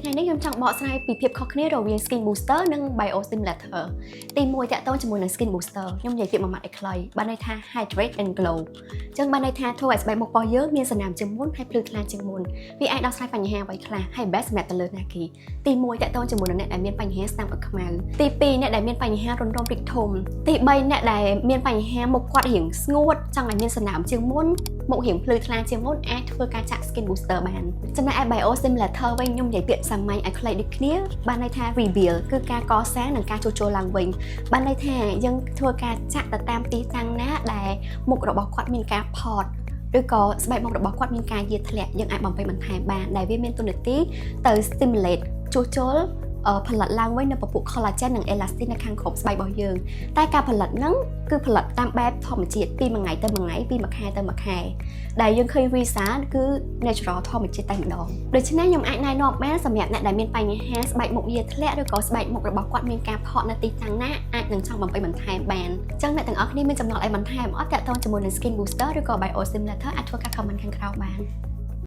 ថ្ងៃនេះខ្ញុំចង់បកស្រាយពីភាពខុសគ្នារវាង Skin Booster និង Biostimulator ទី1តាក់ទងជាមួយនឹង Skin Booster ខ្ញុំនិយាយពាក្យមួយម៉ាត់ឲ្យខ្លីបានន័យថា Hydrate and Glow អញ្ចឹងបានន័យថាធ្វើឲ្យស្បែកមុខរបស់យើងមានសញ្ញាជាងមុនហើយភ្លឺថ្លាជាងមុនវាអាចដោះស្រាយបញ្ហាអ្វីខ្លះហើយ best សម្រាប់ទៅលើណាគេទី1តាក់ទងជាមួយនឹងអ្នកដែលមានបញ្ហាស្នាមអុចខ្មៅទី2អ្នកដែលមានបញ្ហារំរំរីកធំទី3អ្នកដែលមានបញ្ហាមុខគាត់រៀងស្ងួតចង់ឲ្យមានសញ្ញាជាងមុនមុខរៀងភ្លឺថ្លាជាងមុនអាចធ្វើការចាក់ Skin Booster បានចំណែកឯ Biostimulator វិញខ្ញុំនិយាយពាក្យសាមញ្ញឲ្យខ្លីដូចគ្នាបានន័យថា reveal គឺការកសាងនិងការជួសជុលឡើងវិញបានន័យថាយើងធ្វើការចាក់ទៅតាមទីតាំងណាដែលមុខរបស់គាត់មានការផតឬក៏ស្បែកមុខរបស់គាត់មានការយាធ្លាក់យើងអាចបំពេញបន្ថែមបានដែលវាមានទូនាទីទៅ stimulate ជួសជុលផលិតឡើងវិញនៅពពុះ collagen និង elastin នៅខាងក្រោមស្បែករបស់យើងតែការផលិតហ្នឹងគឺផលិតតាមបែបធម្មជាតិពីមួយថ្ងៃទៅមួយថ្ងៃពីមួយខែទៅមួយខែដែលយើងឃើញ result គឺ natural ធម្មជាតិតែម្ដងដូច្នេះខ្ញុំអាចណែនាំបានសម្រាប់អ្នកដែលមានបញ្ហាស្បែកមុខយាធ្លាក់ឬក៏ស្បែកមុខរបស់គាត់មានការផកនៅទីតាំងណាអាចនឹងចង់បំពេញបន្ថែមបានអញ្ចឹងអ្នកទាំងអស់គ្នាមានចំណុចអីបន្ថែមអត់តាក់ទងជាមួយនឹង skin booster ឬក៏ biostimulator អាចធ្វើការ comment ខាងក្រោមបាន